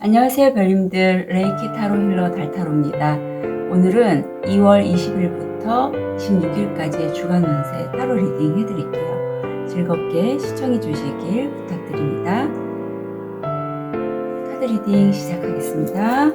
안녕하세요 별님들, 레이키 타로 힐러 달타로입니다. 오늘은 2월 20일부터 26일까지의 주간 운세 타로 리딩 해드릴게요. 즐겁게 시청해 주시길 부탁드립니다. 카드 리딩 시작하겠습니다.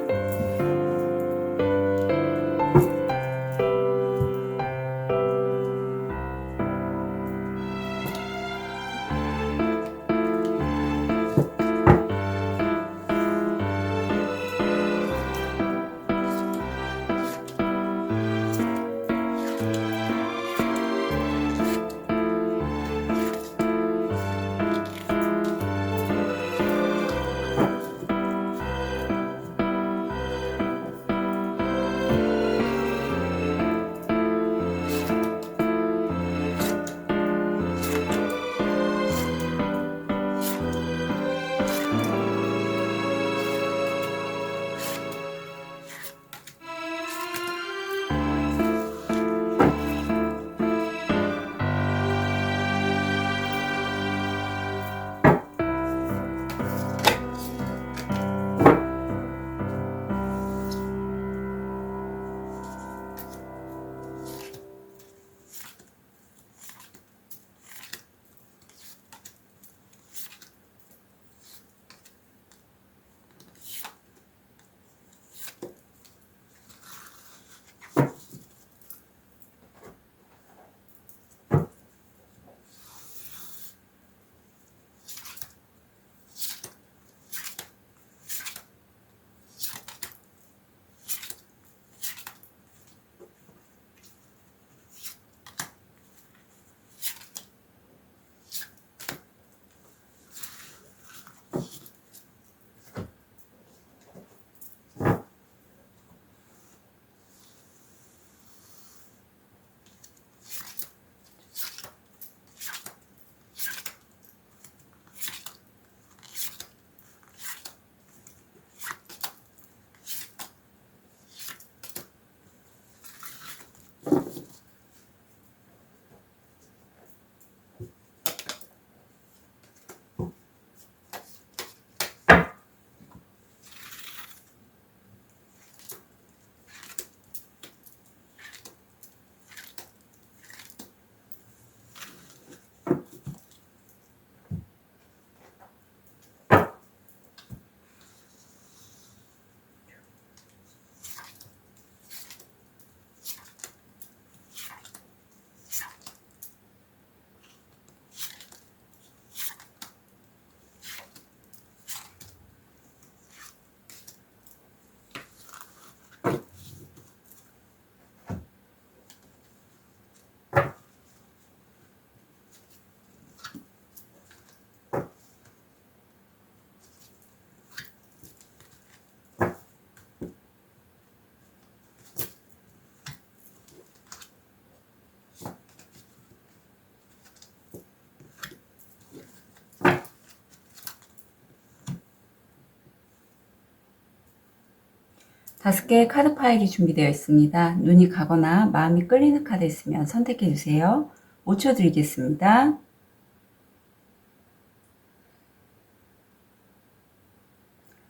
다섯 개의 카드 파일이 준비되어 있습니다. 눈이 가거나 마음이 끌리는 카드 있으면 선택해 주세요. 5초 드리겠습니다.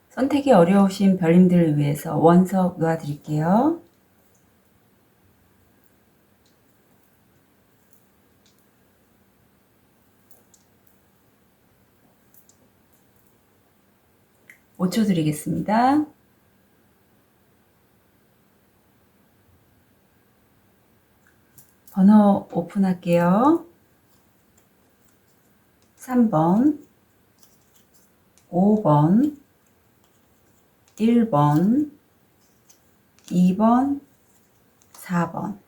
선택이 어려우신 별님들을 위해서 원석 놓아드릴게요. (5초) 드리겠습니다. 번호 오픈할게요. 3번, 5번, 1번, 2번, 4번.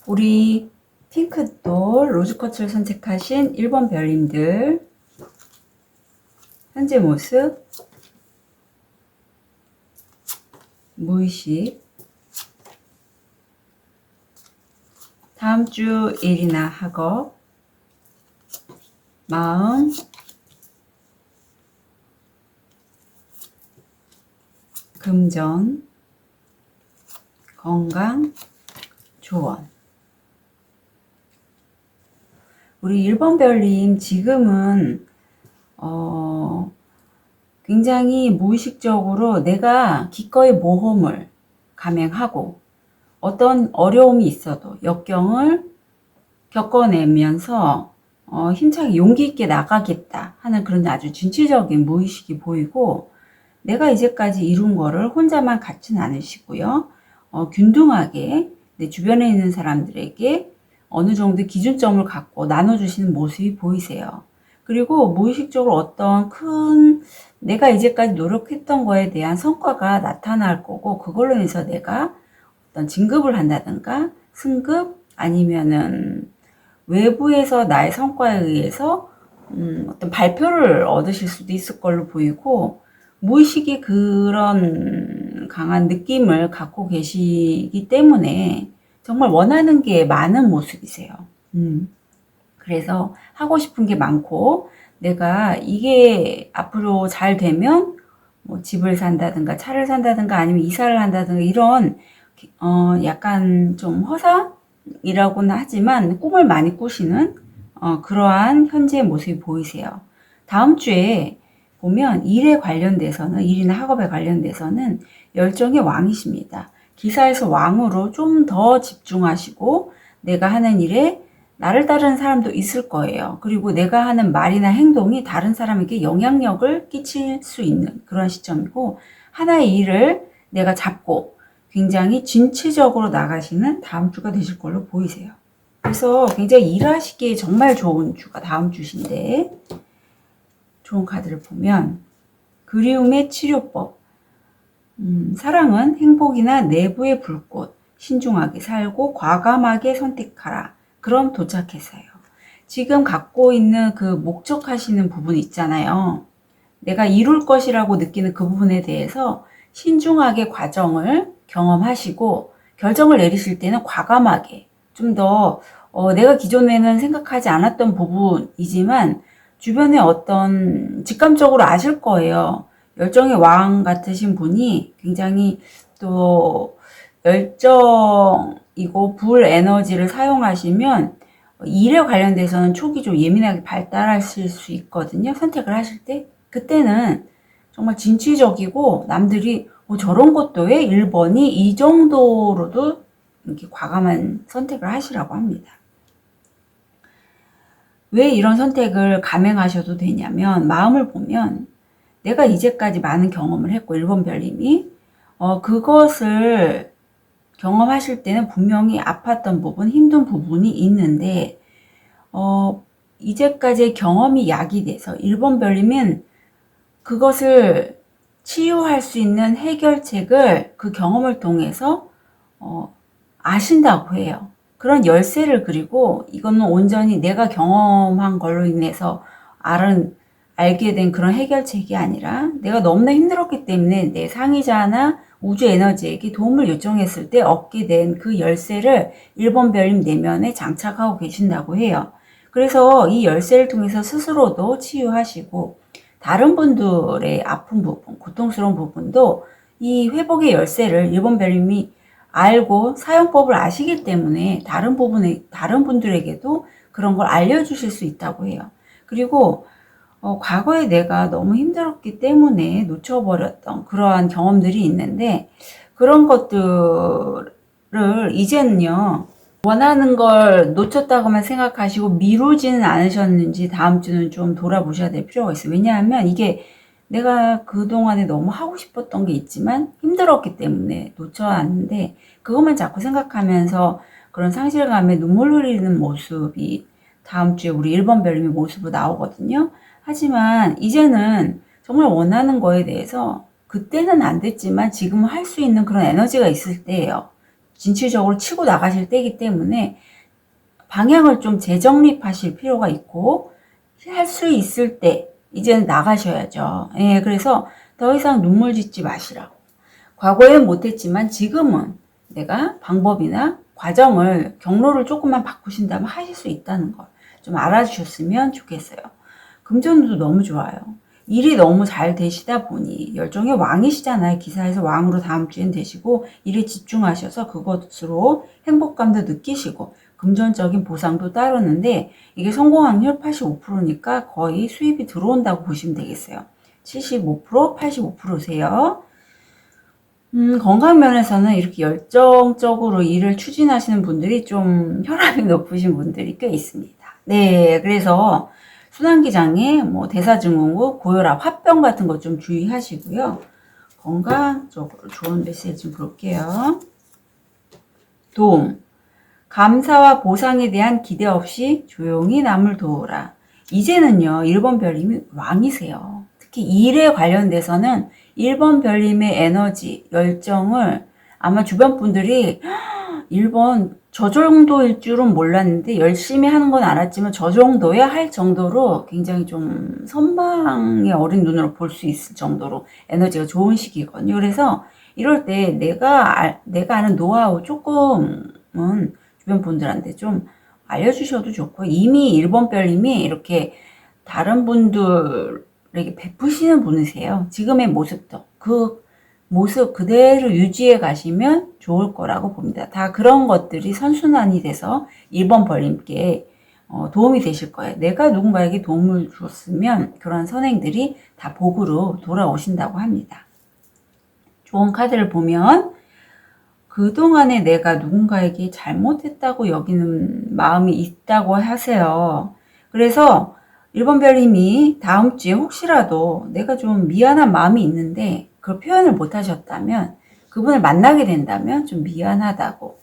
우리 핑크돌 로즈꽃을 선택하신 1번 별님들 현재 모습 무의식 다음 주 일이나 학업 마음 금전, 건강, 조언. 우리 1번 별님 지금은 굉장히 무의식적으로 내가 기꺼이 모험을 감행하고 어떤 어려움이 있어도 역경을 겪어내면서 힘차게 용기 있게 나가겠다 하는 그런 아주 진취적인 무의식이 보이고, 내가 이제까지 이룬 거를 혼자만 갖진 않으시고요. 균등하게 내 주변에 있는 사람들에게 어느 정도 기준점을 갖고 나눠주시는 모습이 보이세요. 그리고 무의식적으로 어떤 큰 내가 이제까지 노력했던 거에 대한 성과가 나타날 거고, 그걸로 인해서 내가 어떤 진급을 한다든가 승급 아니면은 외부에서 나의 성과에 의해서 어떤 발표를 얻으실 수도 있을 걸로 보이고, 무의식이 그런 강한 느낌을 갖고 계시기 때문에 정말 원하는 게 많은 모습이세요. 그래서 하고 싶은 게 많고, 내가 이게 앞으로 잘 되면 뭐 집을 산다든가 차를 산다든가 아니면 이사를 한다든가 이런 약간 좀 허상이라고는 하지만 꿈을 많이 꾸시는 그러한 현재의 모습이 보이세요. 다음 주에 보면 일에 관련돼서는, 일이나 학업에 관련돼서는 열정의 왕이십니다. 기사에서 왕으로 좀 더 집중하시고, 내가 하는 일에 나를 따르는 사람도 있을 거예요. 그리고 내가 하는 말이나 행동이 다른 사람에게 영향력을 끼칠 수 있는 그런 시점이고, 하나의 일을 내가 잡고 굉장히 진취적으로 나가시는 다음 주가 되실 걸로 보이세요. 그래서 굉장히 일하시기에 정말 좋은 주가 다음 주신데, 좋은 카드를 보면 그리움의 치료법, 사랑은 행복이나 내부의 불꽃, 신중하게 살고 과감하게 선택하라. 그럼 도착했어요. 지금 갖고 있는 그 목적하시는 부분 있잖아요. 내가 이룰 것이라고 느끼는 그 부분에 대해서 신중하게 과정을 경험하시고 결정을 내리실 때는 과감하게 좀 더 내가 기존에는 생각하지 않았던 부분이지만 주변에 어떤 직감적으로 아실 거예요. 열정의 왕 같으신 분이 굉장히 또 열정이고 불 에너지를 사용하시면 일에 관련돼서는 초기 좀 예민하게 발달하실 수 있거든요. 선택을 하실 때. 그때는 정말 진취적이고 남들이 저런 것도 왜 1번이 이 정도로도 이렇게 과감한 선택을 하시라고 합니다. 왜 이런 선택을 감행하셔도 되냐면, 마음을 보면 내가 이제까지 많은 경험을 했고 1번 별님이 그것을 경험하실 때는 분명히 아팠던 부분, 힘든 부분이 있는데 이제까지의 경험이 약이 돼서 1번 별님은 그것을 치유할 수 있는 해결책을 그 경험을 통해서 아신다고 해요. 그런 열쇠를, 그리고 이거는 온전히 내가 경험한 걸로 인해서 알게 된 그런 해결책이 아니라 내가 너무나 힘들었기 때문에 내 상의자나 우주 에너지에게 도움을 요청했을 때 얻게 된 그 열쇠를 1번 별님 내면에 장착하고 계신다고 해요. 그래서 이 열쇠를 통해서 스스로도 치유하시고 다른 분들의 아픈 부분, 고통스러운 부분도 이 회복의 열쇠를 1번 별님이 알고 사용법을 아시기 때문에 다른 분들에게도 그런 걸 알려주실 수 있다고 해요. 그리고 과거에 내가 너무 힘들었기 때문에 놓쳐버렸던 그러한 경험들이 있는데, 그런 것들을 이제는요, 원하는 걸 놓쳤다고만 생각하시고 미루지는 않으셨는지 다음 주는 좀 돌아보셔야 될 필요가 있어요. 왜냐하면 이게 내가 그동안에 너무 하고 싶었던 게 있지만 힘들었기 때문에 놓쳐왔는데, 그것만 자꾸 생각하면서 그런 상실감에 눈물 흘리는 모습이 다음 주에 우리 1번 별님의 모습으로 나오거든요. 하지만 이제는 정말 원하는 거에 대해서 그때는 안 됐지만 지금은 할 수 있는 그런 에너지가 있을 때예요. 진취적으로 치고 나가실 때이기 때문에 방향을 좀 재정립하실 필요가 있고, 할 수 있을 때 이제는 나가셔야죠. 예, 그래서 더 이상 눈물 짓지 마시라고. 과거엔 못했지만 지금은 내가 방법이나 과정을, 경로를 조금만 바꾸신다면 하실 수 있다는 걸 좀 알아주셨으면 좋겠어요. 금전도 너무 좋아요. 일이 너무 잘 되시다 보니 열정의 왕이시잖아요. 기사에서 왕으로 다음 주엔 되시고 일에 집중하셔서 그것으로 행복감도 느끼시고 금전적인 보상도 따르는데 이게 성공 확률 85%니까 거의 수입이 들어온다고 보시면 되겠어요. 75%, 85%세요. 건강 면에서는 이렇게 열정적으로 일을 추진하시는 분들이 좀 혈압이 높으신 분들이 꽤 있습니다. 네, 그래서 순환기장에 뭐 대사증후군, 고혈압, 화병 같은 거 좀 주의하시고요. 건강적으로 좋은 메시지 좀 볼게요. 도움. 감사와 보상에 대한 기대 없이 조용히 남을 도우라. 이제는요, 1번 별님이 왕이세요. 특히 일에 관련돼서는 1번 별님의 에너지, 열정을 아마 주변 분들이 1번 저 정도일 줄은 몰랐는데 열심히 하는 건 알았지만 저 정도야 할 정도로 굉장히 좀 선방의 어린 눈으로 볼 수 있을 정도로 에너지가 좋은 시기거든요. 그래서 이럴 때 내가 아는 노하우 조금은 주변 분들한테 좀 알려주셔도 좋고, 이미 1번 별님이 이렇게 다른 분들에게 베푸시는 분이세요. 지금의 모습도 그 모습 그대로 유지해 가시면 좋을 거라고 봅니다. 다 그런 것들이 선순환이 돼서 1번 별님께 도움이 되실 거예요. 내가 누군가에게 도움을 줬으면 그런 선행들이 다 복으로 돌아오신다고 합니다. 좋은 카드를 보면 그동안에 내가 누군가에게 잘못했다고 여기는 마음이 있다고 하세요. 그래서 1번 별님이 다음 주에 혹시라도 내가 좀 미안한 마음이 있는데 그걸 표현을 못 하셨다면, 그분을 만나게 된다면 좀 미안하다고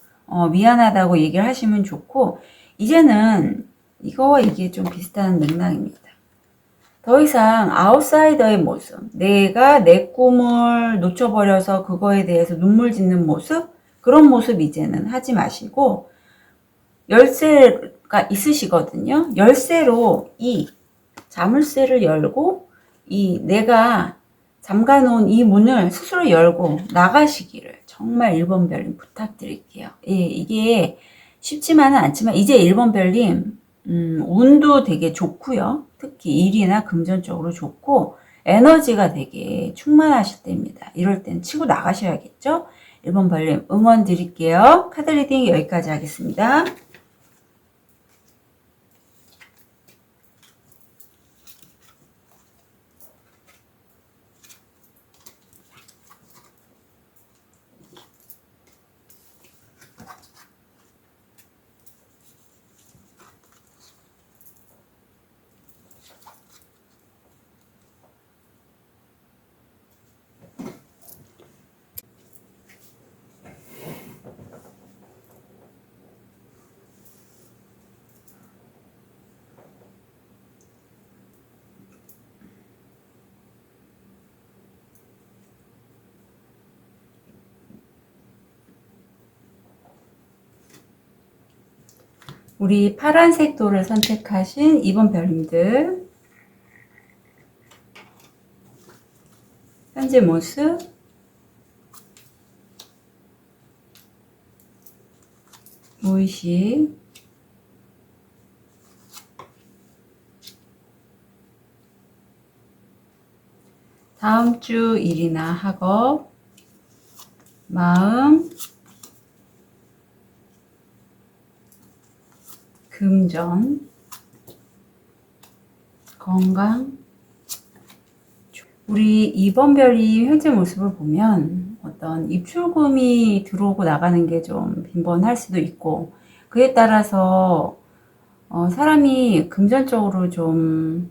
얘기를 하시면 좋고, 이제는 이거와 이게 좀 비슷한 맥락입니다. 더 이상 아웃사이더의 모습, 내가 내 꿈을 놓쳐버려서 그거에 대해서 눈물 짓는 모습, 그런 모습 이제는 하지 마시고, 열쇠가 있으시거든요. 열쇠로 이 자물쇠를 열고 내가 잠가놓은 이 문을 스스로 열고 나가시기를 정말 1번 별님 부탁드릴게요. 예, 이게 쉽지만은 않지만 이제 1번 별님 운도 되게 좋고요. 특히 일이나 금전적으로 좋고 에너지가 되게 충만하실 때입니다. 이럴 땐 치고 나가셔야겠죠? 1번 별님 응원 드릴게요. 카드 리딩 여기까지 하겠습니다. 우리 파란색 돌을 선택하신 2번 별님들, 현재 모습, 무의식, 다음 주 일이나 학업, 마음, 금전, 건강. 우리 2번 별이 현재 모습을 보면 어떤 입출금이 들어오고 나가는 게 좀 빈번할 수도 있고, 그에 따라서 사람이 금전적으로 좀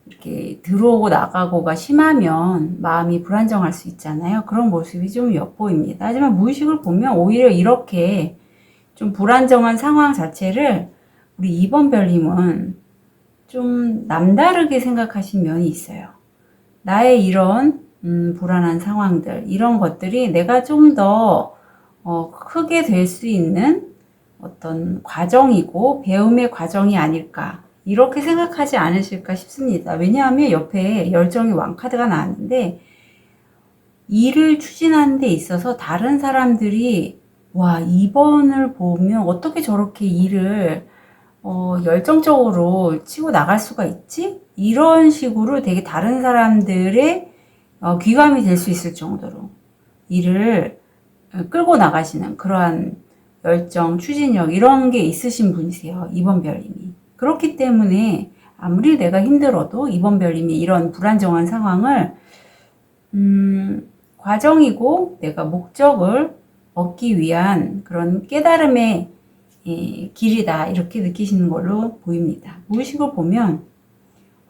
이렇게 들어오고 나가고가 심하면 마음이 불안정할 수 있잖아요. 그런 모습이 좀 엿보입니다. 하지만 무의식을 보면 오히려 이렇게 좀 불안정한 상황 자체를 우리 2번 별님은 좀 남다르게 생각하신 면이 있어요. 나의 이런 불안한 상황들, 이런 것들이 내가 좀 더 크게 될 수 있는 어떤 과정이고 배움의 과정이 아닐까, 이렇게 생각하지 않으실까 싶습니다. 왜냐하면 옆에 열정의 왕카드가 나왔는데 일을 추진하는 데 있어서 다른 사람들이 와, 2번을 보면 어떻게 저렇게 일을 열정적으로 치고 나갈 수가 있지? 이런 식으로 되게 다른 사람들의 귀감이 될 수 있을 정도로 일을 끌고 나가시는 그러한 열정, 추진력 이런 게 있으신 분이세요. 2번 별님이. 그렇기 때문에 아무리 내가 힘들어도 2번 별님이 이런 불안정한 상황을 과정이고 내가 목적을 얻기 위한 그런 깨달음의 길이다 이렇게 느끼시는 걸로 보입니다. 무의식을 보면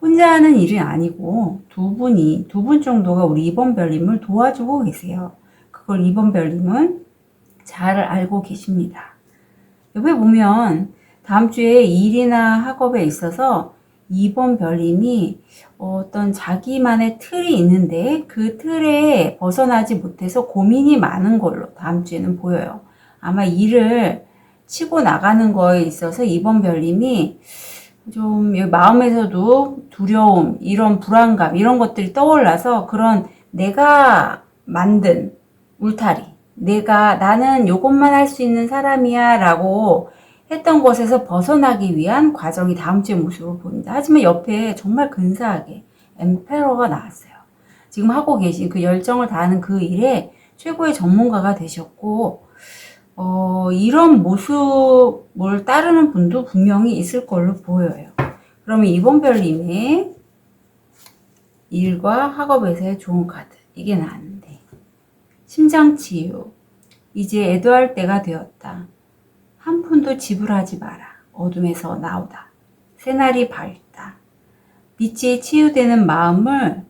혼자 하는 일이 아니고 두 분 정도가 우리 2번 별님을 도와주고 계세요. 그걸 2번 별님은 잘 알고 계십니다. 옆에 보면 다음 주에 일이나 학업에 있어서 2번 별님이 어떤 자기만의 틀이 있는데 그 틀에 벗어나지 못해서 고민이 많은 걸로 다음 주에는 보여요. 아마 일을 치고 나가는 거에 있어서 2번 별님이 좀 마음에서도 두려움, 이런 불안감, 이런 것들이 떠올라서 그런 내가 만든 울타리, 나는 요것만 할 수 있는 사람이야 라고 했던 것에서 벗어나기 위한 과정이 다음 주의 모습으로 보입니다. 하지만 옆에 정말 근사하게 엠페러가 나왔어요. 지금 하고 계신 그 열정을 다하는 그 일에 최고의 전문가가 되셨고 이런 모습을 따르는 분도 분명히 있을 걸로 보여요. 그러면 2번 별님의 일과 학업에서의 좋은 카드 이게 나왔는데 심장치유 이제 애도할 때가 되었다. 한 푼도 지불하지 마라. 어둠에서 나오다. 새날이 밝다. 빛이 치유되는 마음을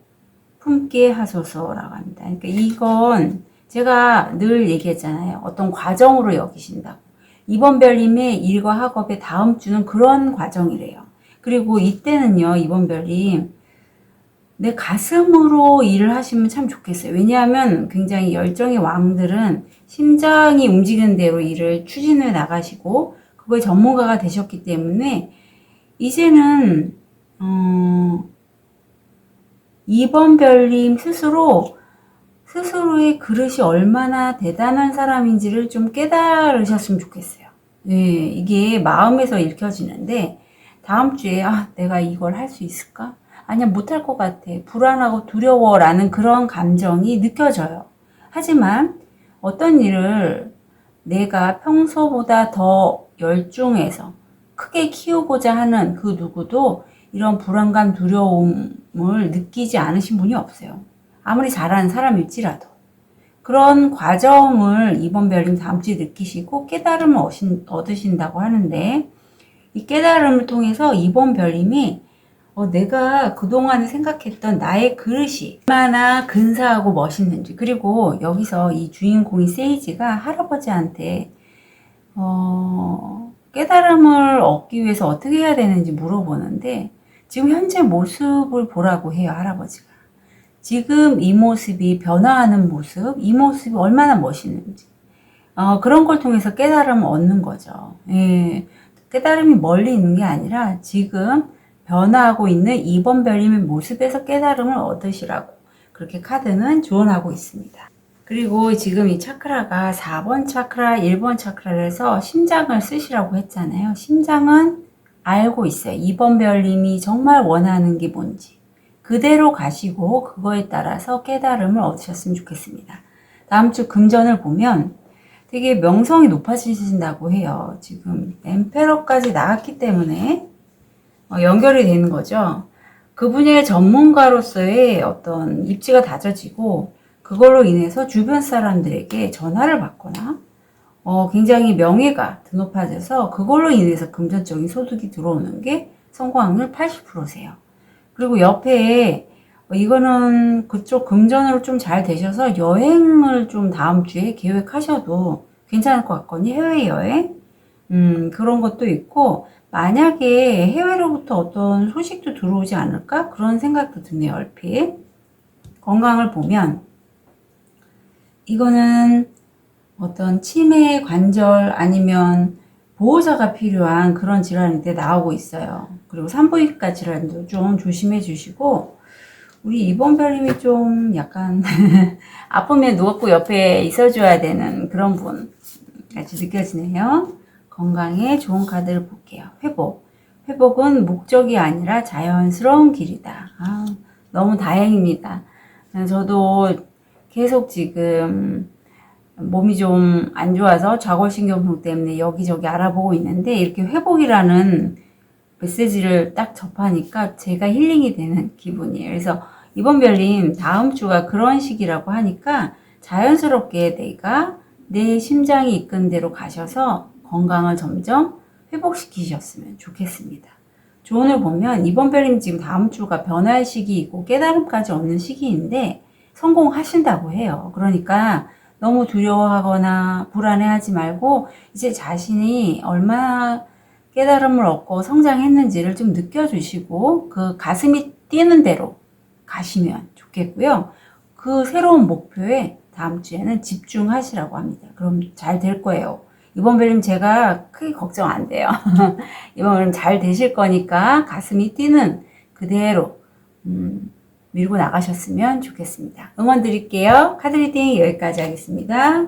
품게 하소서라고 합니다. 그러니까 이건 제가 늘 얘기했잖아요. 어떤 과정으로 여기신다고. 2번 별님의 일과 학업의 다음 주는 그런 과정이래요. 그리고 이때는요, 2번 별님, 내 가슴으로 일을 하시면 참 좋겠어요. 왜냐하면 굉장히 열정의 왕들은 심장이 움직이는 대로 일을 추진해 나가시고, 그거에 전문가가 되셨기 때문에, 이제는, 2번 별님 스스로의 그릇이 얼마나 대단한 사람인지를 좀 깨달으셨으면 좋겠어요. 네, 이게 마음에서 읽혀지는데 다음 주에 내가 이걸 할 수 있을까? 아니야, 못할 것 같아. 불안하고 두려워라는 그런 감정이 느껴져요. 하지만 어떤 일을 내가 평소보다 더 열중해서 크게 키우고자 하는 그 누구도 이런 불안감, 두려움을 느끼지 않으신 분이 없어요. 아무리 잘하는 사람일지라도. 그런 과정을 2번 별님 다음 주에 느끼시고 깨달음을 얻으신다고 하는데 이 깨달음을 통해서 2번 별님이 내가 그동안 생각했던 나의 그릇이 얼마나 근사하고 멋있는지 그리고 여기서 이 주인공이 세이지가 할아버지한테 깨달음을 얻기 위해서 어떻게 해야 되는지 물어보는데 지금 현재 모습을 보라고 해요, 할아버지가. 지금 이 모습이 변화하는 모습, 이 모습이 얼마나 멋있는지 그런 걸 통해서 깨달음을 얻는 거죠. 예, 깨달음이 멀리 있는 게 아니라 지금 변화하고 있는 2번 별님의 모습에서 깨달음을 얻으시라고 그렇게 카드는 조언하고 있습니다. 그리고 지금 이 차크라가 4번 차크라, 1번 차크라를 해서 심장을 쓰시라고 했잖아요. 심장은 알고 있어요. 2번 별님이 정말 원하는 게 뭔지. 그대로 가시고 그거에 따라서 깨달음을 얻으셨으면 좋겠습니다. 다음 주 금전을 보면 되게 명성이 높아지신다고 해요. 지금 엠페러까지 나왔기 때문에 연결이 되는 거죠. 그 분야의 전문가로서의 어떤 입지가 다져지고 그걸로 인해서 주변 사람들에게 전화를 받거나 굉장히 명예가 높아져서 그걸로 인해서 금전적인 소득이 들어오는 게 성공 확률 80%세요. 그리고 옆에 이거는 그쪽 금전으로 좀 잘 되셔서 여행을 좀 다음 주에 계획하셔도 괜찮을 것 같거든요. 해외여행 그런 것도 있고 만약에 해외로부터 어떤 소식도 들어오지 않을까? 그런 생각도 드네요. 얼핏. 건강을 보면 이거는 어떤 치매, 관절 아니면 보호자가 필요한 그런 질환인데 나오고 있어요. 그리고 산부인과 질환도 좀 조심해 주시고 우리 2번 별님이 좀 약간 아프면 누웠고 옆에 있어줘야 되는 그런 분 같이 느껴지네요. 건강에 좋은 카드를 볼게요. 회복. 회복은 목적이 아니라 자연스러운 길이다. 너무 다행입니다. 저도 계속 지금 몸이 좀 안 좋아서 좌골신경통 때문에 여기저기 알아보고 있는데, 이렇게 회복이라는 메시지를 딱 접하니까 제가 힐링이 되는 기분이에요. 그래서 이번 별님 다음 주가 그런 시기라고 하니까 자연스럽게 내가 내 심장이 이끈 대로 가셔서 건강을 점점 회복시키셨으면 좋겠습니다. 조언을 보면 이번 별님 지금 다음 주가 변화의 시기이고 깨달음까지 얻는 시기인데 성공하신다고 해요. 그러니까 너무 두려워하거나 불안해하지 말고 이제 자신이 얼마나 깨달음을 얻고 성장했는지를 좀 느껴주시고 그 가슴이 뛰는 대로 가시면 좋겠고요. 그 새로운 목표에 다음 주에는 집중하시라고 합니다. 그럼 잘 될 거예요. 이번 별님 제가 크게 걱정 안 돼요. 이번 별님 잘 되실 거니까 가슴이 뛰는 그대로 밀고 나가셨으면 좋겠습니다. 응원 드릴게요. 카드 리딩 여기까지 하겠습니다.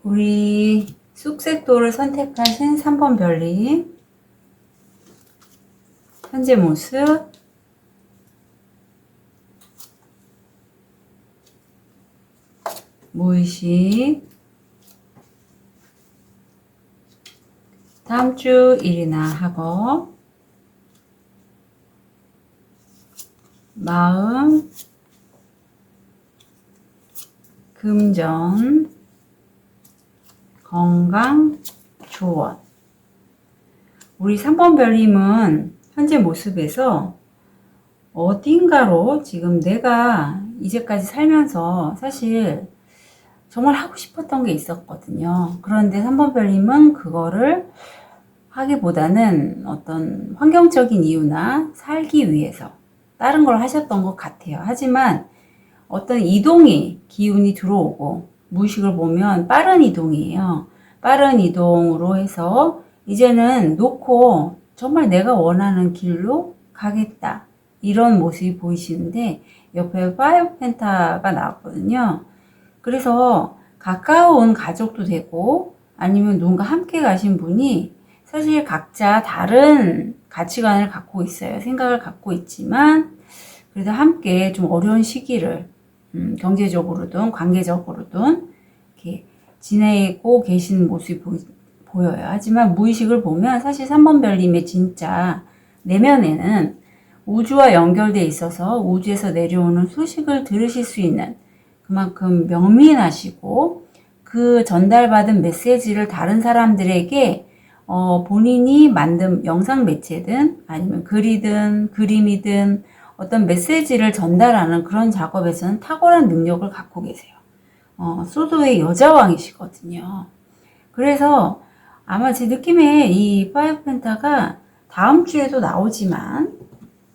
우리 쑥색도를 선택하신 3번 별님, 현재 모습, 무의식, 다음 주 일이나 학업, 마음, 금전, 건강, 조언. 우리 3번 별님은 현재 모습에서 어딘가로 지금 내가 이제까지 살면서 사실 정말 하고 싶었던 게 있었거든요. 그런데 3번 별님은 그거를 하기보다는 어떤 환경적인 이유나 살기 위해서 다른 걸 하셨던 것 같아요. 하지만 어떤 이동이 기운이 들어오고 무의식을 보면 빠른 이동이에요. 빠른 이동으로 해서 이제는 놓고 정말 내가 원하는 길로 가겠다. 이런 모습이 보이시는데 옆에 파이브 펜타가 나왔거든요. 그래서 가까운 가족도 되고 아니면 누군가 함께 가신 분이 사실 각자 다른 가치관을 갖고 있어요. 생각을 갖고 있지만 그래도 함께 좀 어려운 시기를 경제적으로든 관계적으로든 이렇게 지내고 계신 모습이 보여요. 하지만 무의식을 보면 사실 3번 별님의 진짜 내면에는 우주와 연결되어 있어서 우주에서 내려오는 소식을 들으실 수 있는 그만큼 명민하시고 그 전달받은 메시지를 다른 사람들에게 본인이 만든 영상 매체든 아니면 글이든 그림이든 어떤 메시지를 전달하는 그런 작업에서는 탁월한 능력을 갖고 계세요. 소도의 여자왕이시거든요. 그래서 아마 제 느낌에 이 파이브 펜타가 다음 주에도 나오지만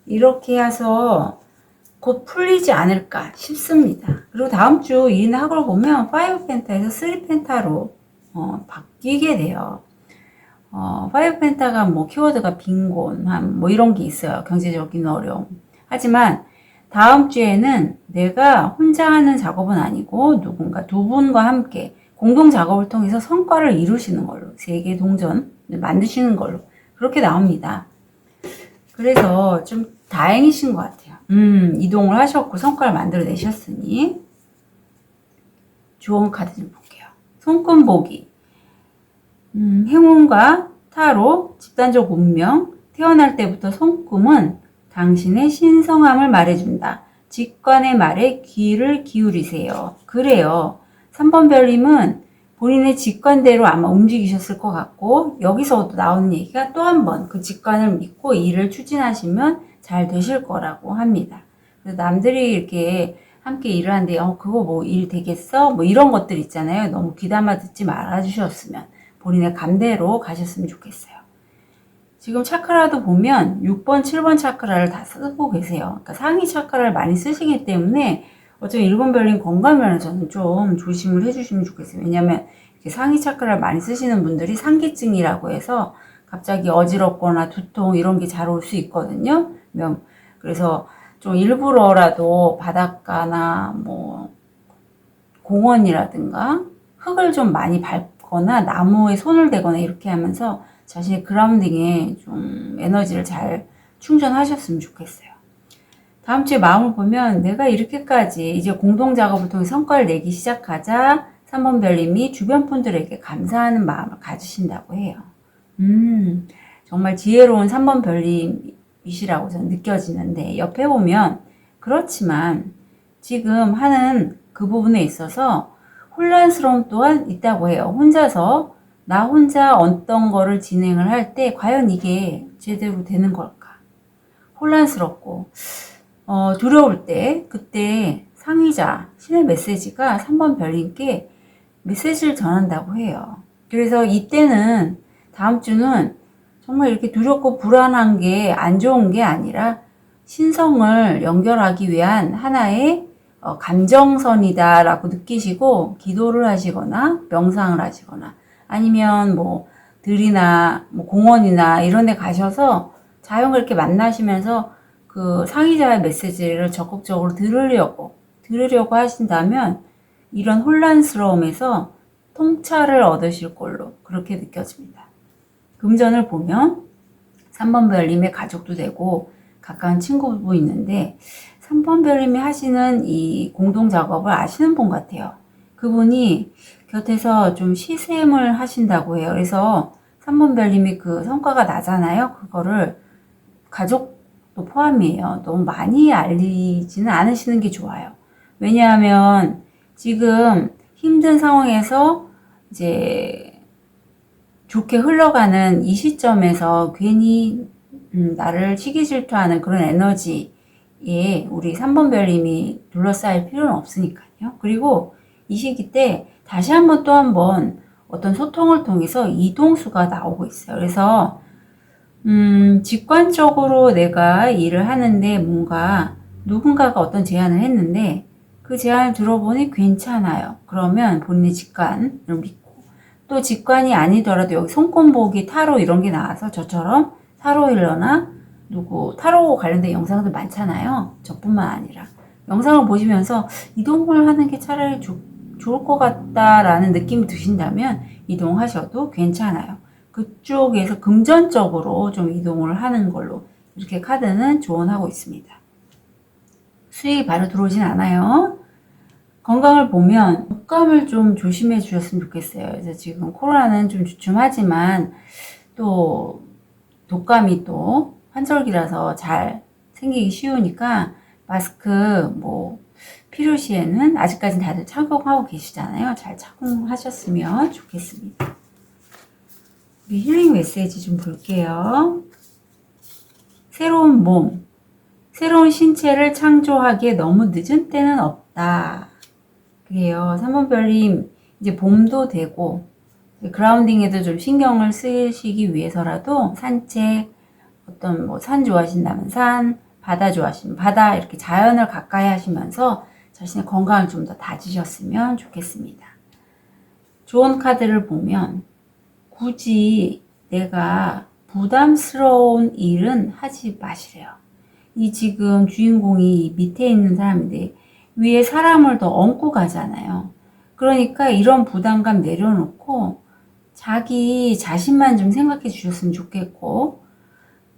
이렇게 해서 곧 풀리지 않을까 싶습니다. 그리고 다음 주 이 학을 보면 파이브 펜타에서 3 펜타로 바뀌게 돼요. 파이브 펜타가 뭐 키워드가 빈곤함 뭐 이런 게 있어요. 경제적인 어려움. 하지만 다음 주에는 내가 혼자 하는 작업은 아니고 누군가 두 분과 함께 공동 작업을 통해서 성과를 이루시는 걸로 세계 동전 만드시는 걸로 그렇게 나옵니다. 그래서 좀 다행이신 것 같아요. 이동을 하셨고 성과를 만들어내셨으니 좋은 카드 좀 볼게요. 손금보기, 행운과 타로, 집단적 운명, 태어날 때부터 손금은 당신의 신성함을 말해준다. 직관의 말에 귀를 기울이세요. 그래요. 3번 별님은 본인의 직관대로 아마 움직이셨을 것 같고 여기서도 나오는 얘기가 또 한 번 그 직관을 믿고 일을 추진하시면 잘 되실 거라고 합니다. 그래서 남들이 이렇게 함께 일을 하는데 그거 뭐 일 되겠어? 뭐 이런 것들 있잖아요. 너무 귀담아 듣지 말아주셨으면 본인의 감대로 가셨으면 좋겠어요. 지금 차크라도 보면 6번, 7번 차크라를 다 쓰고 계세요. 그러니까 상위 차크라를 많이 쓰시기 때문에 어쩌면 1번 별님 건강 면에서는 좀 조심을 해주시면 좋겠어요. 왜냐면 이렇게 상위 차크라를 많이 쓰시는 분들이 상기증이라고 해서 갑자기 어지럽거나 두통 이런 게 잘 올 수 있거든요. 그래서 좀 일부러라도 바닷가나 뭐 공원이라든가 흙을 좀 많이 밟거나 나무에 손을 대거나 이렇게 하면서 자신의 그라운딩에 좀 에너지를 잘 충전하셨으면 좋겠어요. 다음 주에 마음을 보면 내가 이렇게까지 이제 공동 작업을 통해 성과를 내기 시작하자 3번 별님이 주변 분들에게 감사하는 마음을 가지신다고 해요. 정말 지혜로운 3번 별님이시라고 저는 느껴지는데 옆에 보면 그렇지만 지금 하는 그 부분에 있어서 혼란스러움 또한 있다고 해요. 나 혼자 어떤 거를 진행을 할 때 과연 이게 제대로 되는 걸까? 혼란스럽고 두려울 때 그때 상의자 신의 메시지가 3번 별님께 메시지를 전한다고 해요. 그래서 이때는 다음 주는 정말 이렇게 두렵고 불안한 게 안 좋은 게 아니라 신성을 연결하기 위한 하나의 감정선이다라고 느끼시고 기도를 하시거나 명상을 하시거나 아니면 뭐 들이나 뭐 공원이나 이런 데 가셔서 자연을 이렇게 만나시면서 그 상의자의 메시지를 적극적으로 들으려고 하신다면 이런 혼란스러움에서 통찰을 얻으실 걸로 그렇게 느껴집니다. 금전을 보면 3번 별님의 가족도 되고 가까운 친구도 있는데 3번 별님이 하시는 이 공동 작업을 아시는 분 같아요. 그분이 곁에서 좀 시샘을 하신다고 해요. 그래서 3번 별님이 그 성과가 나잖아요. 그거를 가족도 포함이에요. 너무 많이 알리지는 않으시는 게 좋아요. 왜냐하면 지금 힘든 상황에서 이제 좋게 흘러가는 이 시점에서 괜히 나를 시기 질투하는 그런 에너지에 우리 3번 별님이 둘러싸일 필요는 없으니까요. 그리고 이 시기 때 다시 한번 또 한 번 어떤 소통을 통해서 이동수가 나오고 있어요. 그래서 직관적으로 내가 일을 하는데 뭔가 누군가가 어떤 제안을 했는데 그 제안을 들어보니 괜찮아요. 그러면 본인의 직관을 믿고 또 직관이 아니더라도 여기 손권보기 타로 이런 게 나와서 저처럼 타로 힐러나 타로 관련된 영상들 많잖아요. 저뿐만 아니라 영상을 보시면서 이동을 하는 게 차라리 좋을 것 같다라는 느낌이 드신다면 이동하셔도 괜찮아요. 그쪽에서 금전적으로 좀 이동을 하는 걸로 이렇게 카드는 조언하고 있습니다. 수익이 바로 들어오진 않아요. 건강을 보면 독감을 좀 조심해 주셨으면 좋겠어요. 그래서 지금 코로나는 좀 주춤하지만 또 독감이 또 환절기라서 잘 생기기 쉬우니까 마스크 뭐 필요시에는 아직까지는 다들 착용하고 계시잖아요. 잘 착용하셨으면 좋겠습니다. 우리 힐링 메시지 좀 볼게요. 새로운 몸, 새로운 신체를 창조하기에 너무 늦은 때는 없다. 그래요. 3번 별님 이제 봄도 되고 그라운딩에도 좀 신경을 쓰시기 위해서라도 산책, 어떤 뭐 산 좋아하신다면 산, 바다 좋아하시면 바다 이렇게 자연을 가까이 하시면서 자신의 건강을 좀 더 다지셨으면 좋겠습니다. 좋은 카드를 보면 굳이 내가 부담스러운 일은 하지 마시래요. 이 지금 주인공이 밑에 있는 사람인데 위에 사람을 더 얹고 가잖아요. 그러니까 이런 부담감 내려놓고 자기 자신만 좀 생각해 주셨으면 좋겠고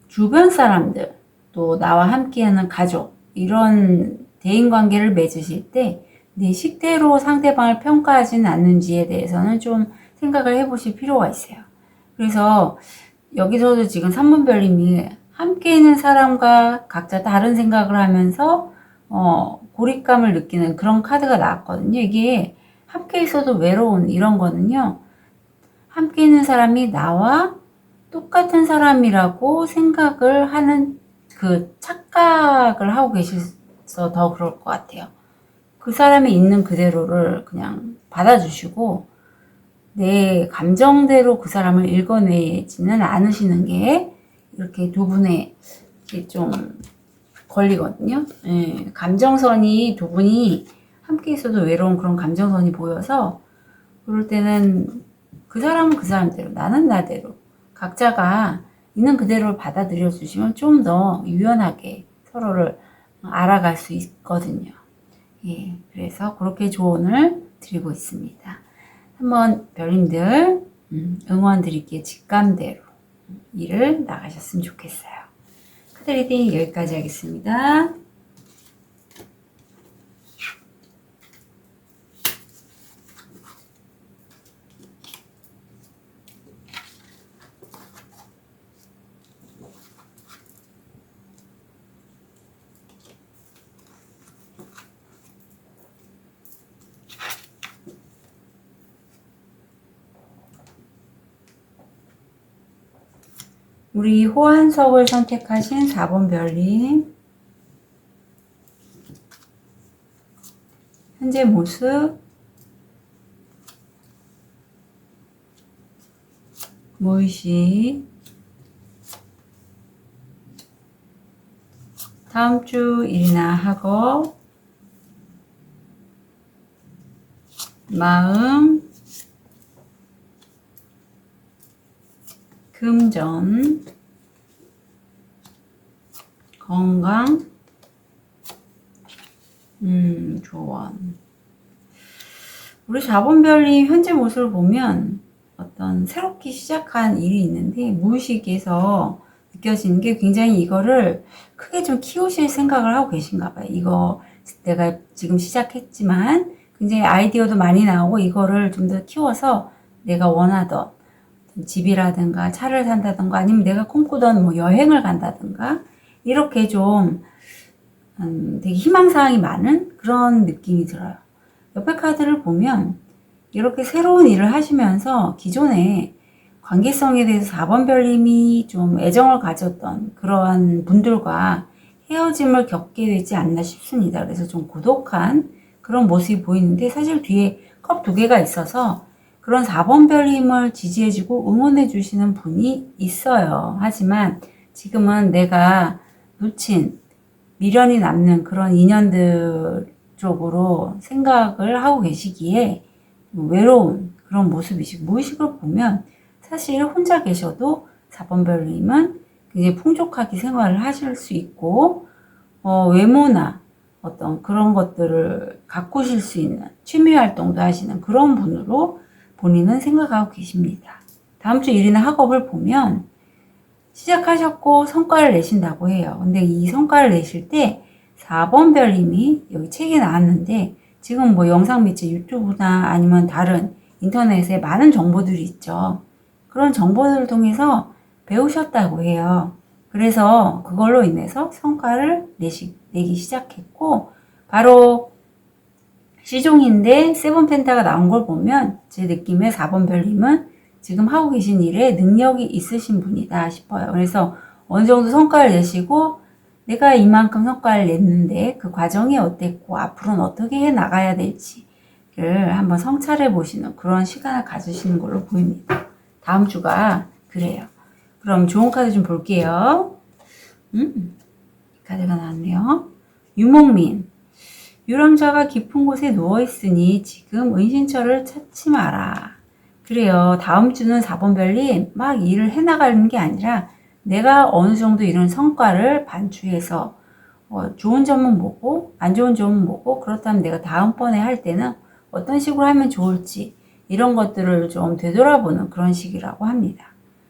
주변 사람들 또 나와 함께하는 가족 이런 대인관계를 맺으실 때 내 식대로 상대방을 평가하지는 않는지에 대해서는 좀 생각을 해보실 필요가 있어요. 그래서 여기서도 지금 3번 별님이 함께 있는 사람과 각자 다른 생각을 하면서 고립감을 느끼는 그런 카드가 나왔거든요. 이게 함께 있어도 외로운 이런 거는요. 함께 있는 사람이 나와 똑같은 사람이라고 생각을 하는 그 착각을 하고 계셔서 더 그럴 것 같아요. 그 사람이 있는 그대로를 그냥 받아주시고 내 감정대로 그 사람을 읽어내지는 않으시는 게 이렇게 두 분의 좀 걸리거든요. 예, 감정선이 두 분이 함께 있어도 외로운 그런 감정선이 보여서 그럴 때는 그 사람은 그 사람대로, 나는 나대로 각자가 있는 그대로 받아들여 주시면 좀 더 유연하게 서로를 알아갈 수 있거든요. 예, 그래서 그렇게 조언을 드리고 있습니다. 한번 별님들 응원 드릴게요. 직감대로 일을 나가셨으면 좋겠어요. 카드 리딩 여기까지 하겠습니다. 우리 호환석을 선택하신 4번 별님, 현재 모습, 무의식, 다음 주 일이나 학업, 마음, 금전, 건강, 조언. 우리 4번 별님 현재 모습을 보면 어떤 새롭게 시작한 일이 있는데 무의식에서 느껴지는 게 굉장히 이거를 크게 좀 키우실 생각을 하고 계신가 봐요. 이거 내가 지금 시작했지만 굉장히 아이디어도 많이 나오고 이거를 좀 더 키워서 내가 원하던 집이라든가 차를 산다든가 아니면 내가 꿈꾸던 뭐 여행을 간다든가 이렇게 좀 되게 희망사항이 많은 그런 느낌이 들어요. 옆에 카드를 보면 이렇게 새로운 일을 하시면서 기존에 관계성에 대해서 4번 별님이 좀 애정을 가졌던 그러한 분들과 헤어짐을 겪게 되지 않나 싶습니다. 그래서 좀 고독한 그런 모습이 보이는데 사실 뒤에 컵 2개가 있어서 그런 4번 별님을 지지해주고 응원해주시는 분이 있어요. 하지만 지금은 내가 놓친 미련이 남는 그런 인연들 쪽으로 생각을 하고 계시기에 외로운 그런 모습이시고 무의식을 보면 사실 혼자 계셔도 4번 별님은 굉장히 풍족하게 생활을 하실 수 있고 외모나 어떤 그런 것들을 가꾸실 수 있는 취미 활동도 하시는 그런 분으로 본인은 생각하고 계십니다. 다음 주 일이나 학업을 보면 시작하셨고 성과를 내신다고 해요. 근데 이 성과를 내실 때 4번 별님이 여기 책에 나왔는데 지금 뭐 영상 매체 유튜브나 아니면 다른 인터넷에 많은 정보들이 있죠. 그런 정보들을 통해서 배우셨다고 해요. 그래서 그걸로 인해서 성과를 내기 시작했고 바로 시종인데 세븐 펜타가 나온 걸 보면 제 느낌에 4번 별님은 지금 하고 계신 일에 능력이 있으신 분이다 싶어요. 그래서 어느 정도 성과를 내시고 내가 이만큼 성과를 냈는데 그 과정이 어땠고 앞으로는 어떻게 해 나가야 될지를 한번 성찰해 보시는 그런 시간을 가지시는 걸로 보입니다. 다음 주가 그래요. 그럼 좋은 카드 좀 볼게요. 이 카드가 나왔네요. 유목민. 유람자가 깊은 곳에 누워있으니 지금 은신처를 찾지 마라. 그래요. 다음 주는 4번 별님 막 일을 해나가는 게 아니라 내가 어느 정도 이런 성과를 반추해서 좋은 점은 뭐고 안 좋은 점은 뭐고 그렇다면 내가 다음번에 할 때는 어떤 식으로 하면 좋을지 이런 것들을 좀 되돌아보는 그런 시기라고 합니다.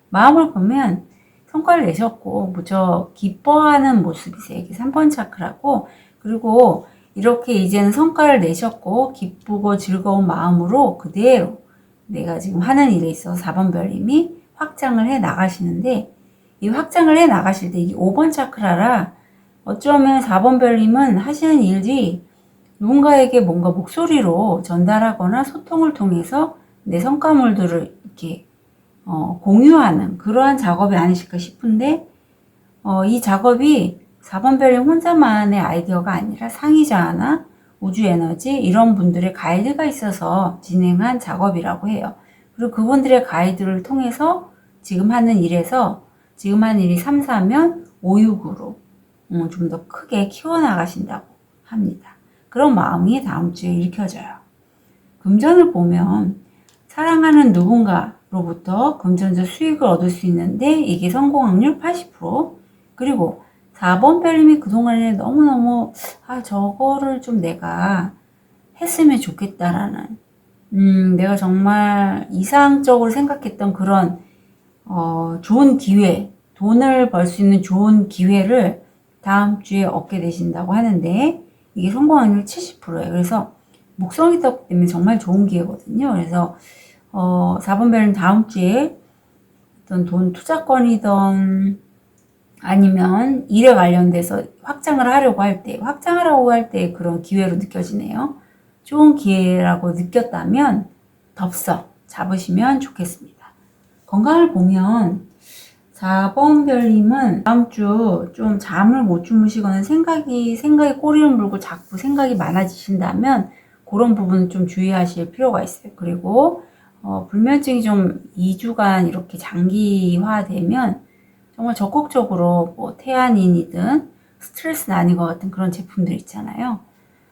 마음을 보면 성과를 내셨고 무척 기뻐하는 모습이세요. 이게 3번 차크라고 그리고 이렇게 이제는 성과를 내셨고 기쁘고 즐거운 마음으로 그대로 내가 지금 하는 일에 있어서 4번 별님이 확장을 해 나가시는데 이 확장을 해 나가실 때 이게 5번 차크라라 어쩌면 4번 별님은 하시는 일이 누군가에게 뭔가 목소리로 전달하거나 소통을 통해서 내 성과물들을 이렇게 공유하는 그러한 작업이 아니실까 싶은데 이 작업이 4번 별님 혼자만의 아이디어가 아니라 상의자나 우주에너지 이런 분들의 가이드가 있어서 진행한 작업이라고 해요. 그리고 그분들의 가이드를 통해서 지금 하는 일에서 지금 하는 일이 3, 4면 5, 6으로 좀 더 크게 키워나가신다고 합니다. 그런 마음이 다음 주에 읽혀져요. 금전을 보면 사랑하는 누군가로부터 금전적 수익을 얻을 수 있는데 이게 성공 확률 80%. 그리고 4번 별님이 그동안에 너무너무 저거를 좀 내가 했으면 좋겠다라는 내가 정말 이상적으로 생각했던 그런 좋은 기회, 돈을 벌 수 있는 좋은 기회를 다음 주에 얻게 되신다고 하는데 이게 성공 확률 70%예요. 그래서 목성이 떴기 때문에 정말 좋은 기회거든요. 그래서 4번 별님 다음 주에 어떤 돈 투자권이든 아니면 일에 관련돼서 확장을 하려고 할 때 그런 기회로 느껴지네요. 좋은 기회라고 느꼈다면 덥석 잡으시면 좋겠습니다. 건강을 보면 4번 별님은 다음 주 좀 잠을 못 주무시거나 생각이 꼬리를 물고 자꾸 생각이 많아지신다면 그런 부분은 좀 주의하실 필요가 있어요. 그리고 불면증이 좀 2주간 이렇게 장기화되면 정말 적극적으로 뭐 태아닌이든 스트레스 난인 것 같은 그런 제품들 있잖아요.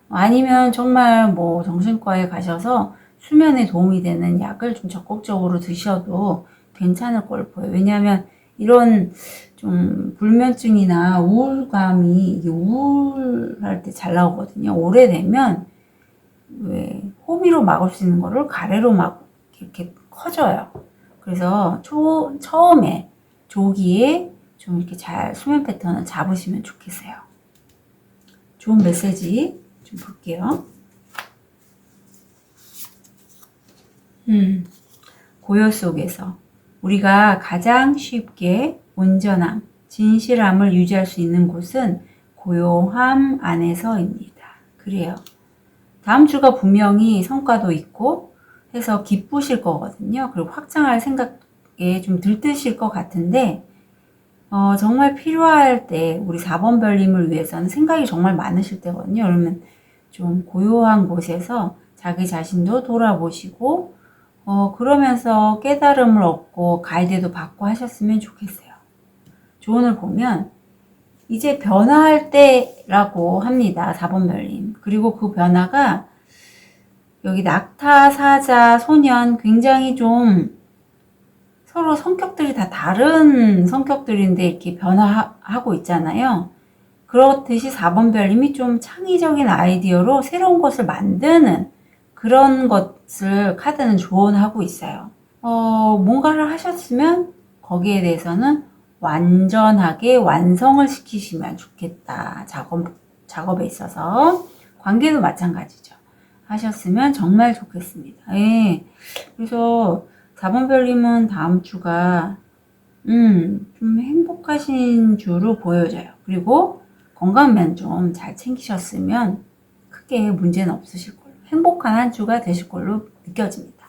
아니면 정말 뭐 정신과에 가셔서 수면에 도움이 되는 약을 좀 적극적으로 드셔도 괜찮을 걸로 보여요. 왜냐하면 이런 좀 불면증이나 우울감이 이게 우울할 때 잘 나오거든요. 오래되면 왜 호미로 막을 수 있는 거를 가래로 막 이렇게 커져요. 그래서 처음에 조기에 좀 이렇게 잘 수면 패턴을 잡으시면 좋겠어요. 좋은 메시지 좀 볼게요. 고요 속에서 우리가 가장 쉽게 온전함, 진실함을 유지할 수 있는 곳은 고요함 안에서입니다. 그래요. 다음 주가 분명히 성과도 있고 해서 기쁘실 거거든요. 그리고 확장할 생각에 좀 들뜨실 것 같은데 정말 필요할 때 우리 4번 별님을 위해서는 생각이 정말 많으실 때거든요. 그러면 좀 고요한 곳에서 자기 자신도 돌아보시고 그러면서 깨달음을 얻고 가이드도 받고 하셨으면 좋겠어요. 조언을 보면 이제 변화할 때라고 합니다. 4번 별님. 그리고 그 변화가 여기 낙타, 사자, 소년 굉장히 좀 서로 성격들이 다 다른 성격들인데 이렇게 변화하고 있잖아요. 그렇듯이 4번 별님이 좀 창의적인 아이디어로 새로운 것을 만드는 그런 것을 카드는 조언하고 있어요. 뭔가를 하셨으면 거기에 대해서는 완전하게 완성을 시키시면 좋겠다. 작업에 있어서. 관계도 마찬가지죠. 하셨으면 정말 좋겠습니다. 예. 그래서 4번 별님은 다음 주가 좀 행복하신 주로 보여져요. 그리고 건강면 좀 잘 챙기셨으면 크게 문제는 없으실 걸로, 행복한 한 주가 되실 걸로 느껴집니다.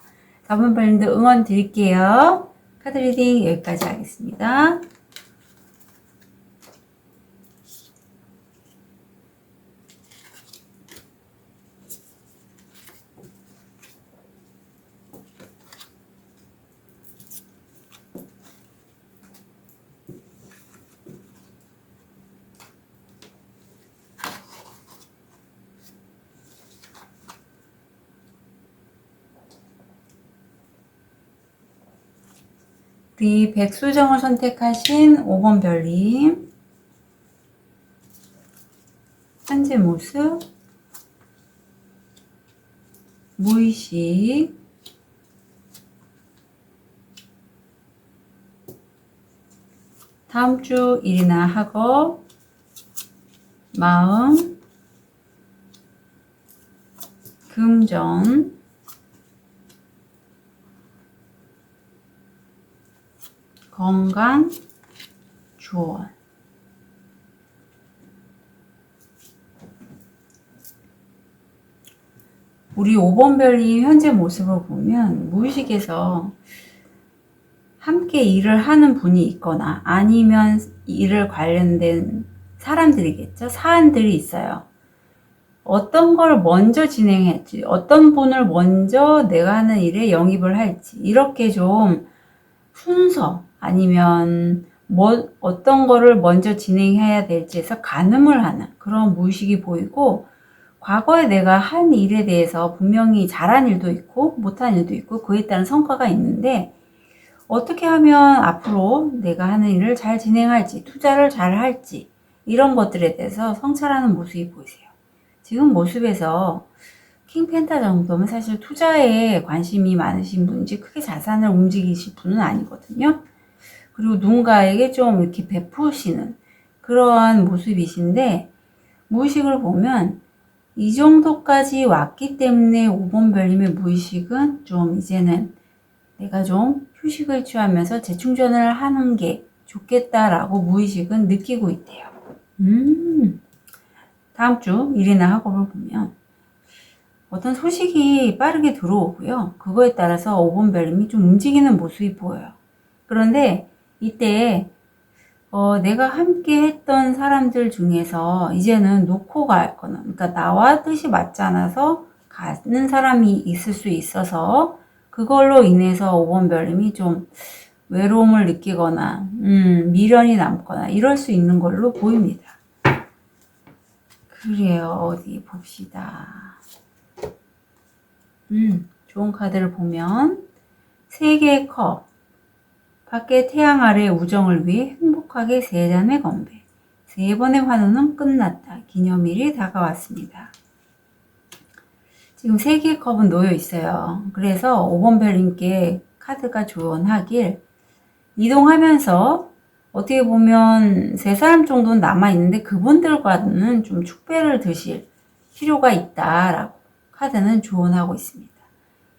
4번 별님들 응원 드릴게요. 카드 리딩 여기까지 하겠습니다. 우리 백수정을 선택하신 5번 별님, 현재 모습, 무의식, 다음 주 일이나 학업, 마음, 금전, 건강, 조언. 우리 5번 별이 현재 모습을 보면 무의식에서 함께 일을 하는 분이 있거나 아니면 일을 관련된 사람들이겠죠. 사안들이 있어요. 어떤 걸 먼저 진행할지, 어떤 분을 먼저 내가 하는 일에 영입을 할지, 이렇게 좀 순서 아니면 어떤 거를 먼저 진행해야 될지에서 가늠을 하는 그런 무의식이 보이고, 과거에 내가 한 일에 대해서 분명히 잘한 일도 있고 못한 일도 있고 그에 따른 성과가 있는데, 어떻게 하면 앞으로 내가 하는 일을 잘 진행할지, 투자를 잘 할지, 이런 것들에 대해서 성찰하는 모습이 보이세요. 지금 모습에서 킹펜타 정도면 사실 투자에 관심이 많으신 분이지 크게 자산을 움직이실 분은 아니거든요. 그리고 누군가에게 좀 이렇게 베푸시는 그러한 모습이신데, 무의식을 보면 이 정도까지 왔기 때문에 5번 별님의 무의식은 좀 이제는 내가 좀 휴식을 취하면서 재충전을 하는 게 좋겠다라고 무의식은 느끼고 있대요. 다음 주 일이나 학업을 보면 어떤 소식이 빠르게 들어오고요. 그거에 따라서 5번 별님이 좀 움직이는 모습이 보여요. 그런데 이때 내가 함께 했던 사람들 중에서 이제는 놓고 가거나, 그러니까 나와 뜻이 맞지 않아서 가는 사람이 있을 수 있어서 그걸로 인해서 5번 별님이 좀 외로움을 느끼거나 미련이 남거나 이럴 수 있는 걸로 보입니다. 그래요. 어디 봅시다. 좋은 카드를 보면 3개의 컵, 밖에 태양 아래 우정을 위해 행복하게 3잔의 건배, 3번의 환호는 끝났다. 기념일이 다가왔습니다. 지금 3개의 컵은 놓여 있어요. 그래서 5번 별님께 카드가 조언하길, 이동하면서 어떻게 보면 3사람 정도는 남아있는데 그분들과는 좀 축배를 드실 필요가 있다라고 카드는 조언하고 있습니다.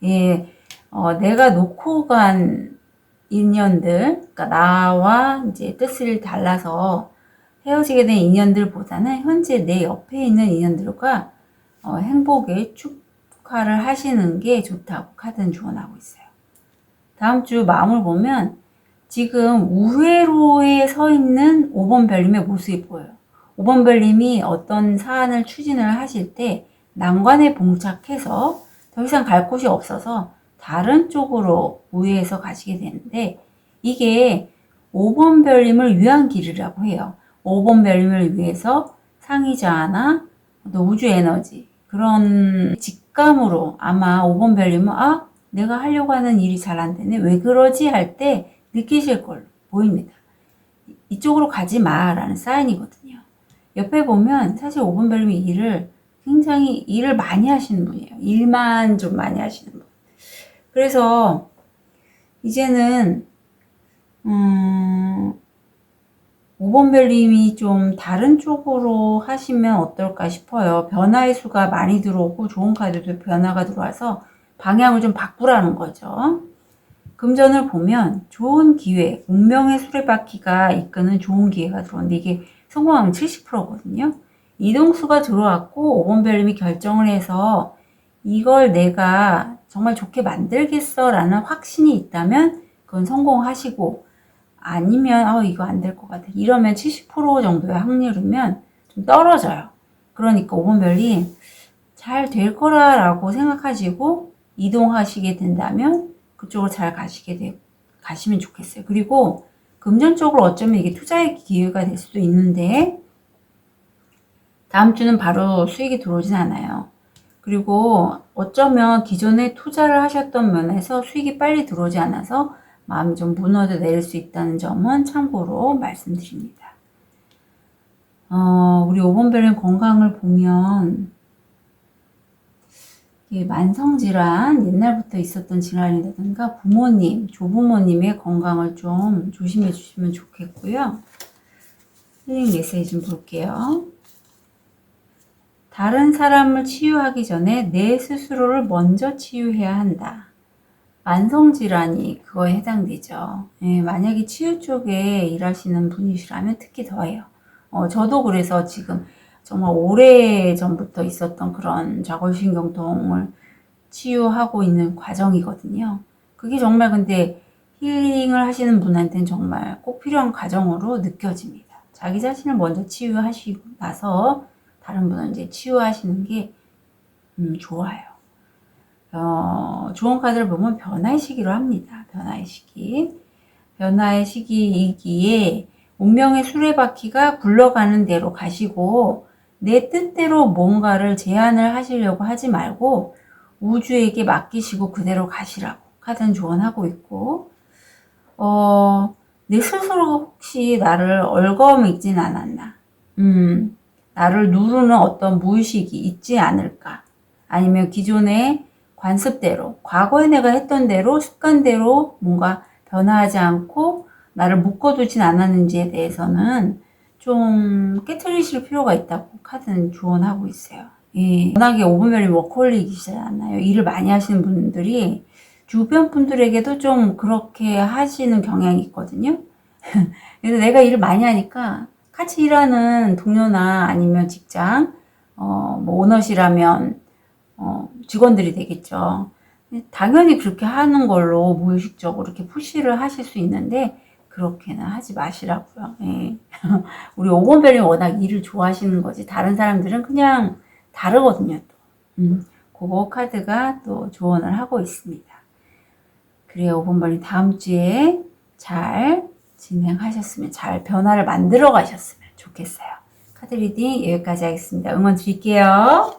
예, 내가 놓고 간 인연들, 그러니까 나와 이제 뜻을 달라서 헤어지게 된 인연들보다는 현재 내 옆에 있는 인연들과 행복의 축하를 하시는 게 좋다고 카드는 조언하고 있어요. 다음 주 마음을 보면 지금 우회로에 서 있는 5번 별님의 모습이 보여요. 5번 별님이 어떤 사안을 추진을 하실 때 난관에 봉착해서 더 이상 갈 곳이 없어서 다른 쪽으로 우회해서 가시게 되는데, 이게 5번 별님을 위한 길이라고 해요. 5번 별님을 위해서 상의자나 또 우주 에너지, 그런 직감으로 아마 5번 별님은 내가 하려고 하는 일이 잘 안 되네, 왜 그러지 할 때 느끼실 걸로 보입니다. 이쪽으로 가지 마라는 사인이거든요. 옆에 보면 사실 5번 별님이 굉장히 일을 많이 하시는 분이에요. 일만 좀 많이 하시는 분. 그래서 이제는 5번 별님이 좀 다른 쪽으로 하시면 어떨까 싶어요. 변화의 수가 많이 들어오고 좋은 카드도 변화가 들어와서 방향을 좀 바꾸라는 거죠. 금전을 보면 좋은 기회, 운명의 수레바퀴가 이끄는 좋은 기회가 들어오는데 이게 성공하면 70%거든요. 이동수가 들어왔고 5번 별님이 결정을 해서 이걸 내가 정말 좋게 만들겠어 라는 확신이 있다면 그건 성공하시고, 아니면 이거 안 될 것 같아 이러면 70% 정도의 확률이면 좀 떨어져요. 그러니까 5번 별이 잘 될 거라고 생각하시고 이동하시게 된다면 그쪽으로 잘 가시면 좋겠어요. 그리고 금전적으로 어쩌면 이게 투자의 기회가 될 수도 있는데 다음 주는 바로 수익이 들어오진 않아요. 그리고 어쩌면 기존에 투자를 하셨던 면에서 수익이 빨리 들어오지 않아서 마음이 좀 무너져 내릴 수 있다는 점은 참고로 말씀드립니다. 우리 5번 별님 건강을 보면 만성질환, 옛날부터 있었던 질환이라든가 부모님, 조부모님의 건강을 좀 조심해 주시면 좋겠고요. 힐링 메시지 좀 볼게요. 다른 사람을 치유하기 전에 내 스스로를 먼저 치유해야 한다. 만성질환이 그거에 해당되죠. 만약에 치유 쪽에 일하시는 분이시라면 특히 더해요. 저도 그래서 지금 정말 오래 전부터 있었던 그런 좌골신경통을 치유하고 있는 과정이거든요. 그게 정말 근데 힐링을 하시는 분한테는 정말 꼭 필요한 과정으로 느껴집니다. 자기 자신을 먼저 치유하시고 나서 다른 분은 이제 치유하시는 게 좋아요. 좋은 카드를 보면 변화의 시기로 합니다. 변화의 시기. 변화의 시기이기에 운명의 수레바퀴가 굴러가는 대로 가시고 내 뜻대로 뭔가를 제안을 하시려고 하지 말고 우주에게 맡기시고 그대로 가시라고 카드는 조언하고 있고, 내 스스로 혹시 나를 얽어매진 않았나? 나를 누르는 어떤 무의식이 있지 않을까? 아니면 기존의 관습대로, 과거에 내가 했던 대로, 습관대로 뭔가 변화하지 않고 나를 묶어두진 않았는지에 대해서는 좀 깨트리실 필요가 있다고 카드는 조언하고 있어요. 예, 워낙에 오분별이 워커홀릭이시잖아요. 일을 많이 하시는 분들이 주변 분들에게도 좀 그렇게 하시는 경향이 있거든요. 그래서 내가 일을 많이 하니까 같이 일하는 동료나 아니면 직장, 뭐 오너시라면 직원들이 되겠죠. 당연히 그렇게 하는 걸로 무의식적으로 이렇게 푸시를 하실 수 있는데 그렇게는 하지 마시라고요. 예. 우리 오건별이 워낙 일을 좋아하시는 거지 다른 사람들은 그냥 다르거든요. 또. 그거 카드가 또 조언을 하고 있습니다. 그래요. 오건별이 다음 주에 잘 진행하셨으면, 잘 변화를 만들어 가셨으면 좋겠어요. 카드 리딩 여기까지 하겠습니다. 응원 드릴게요.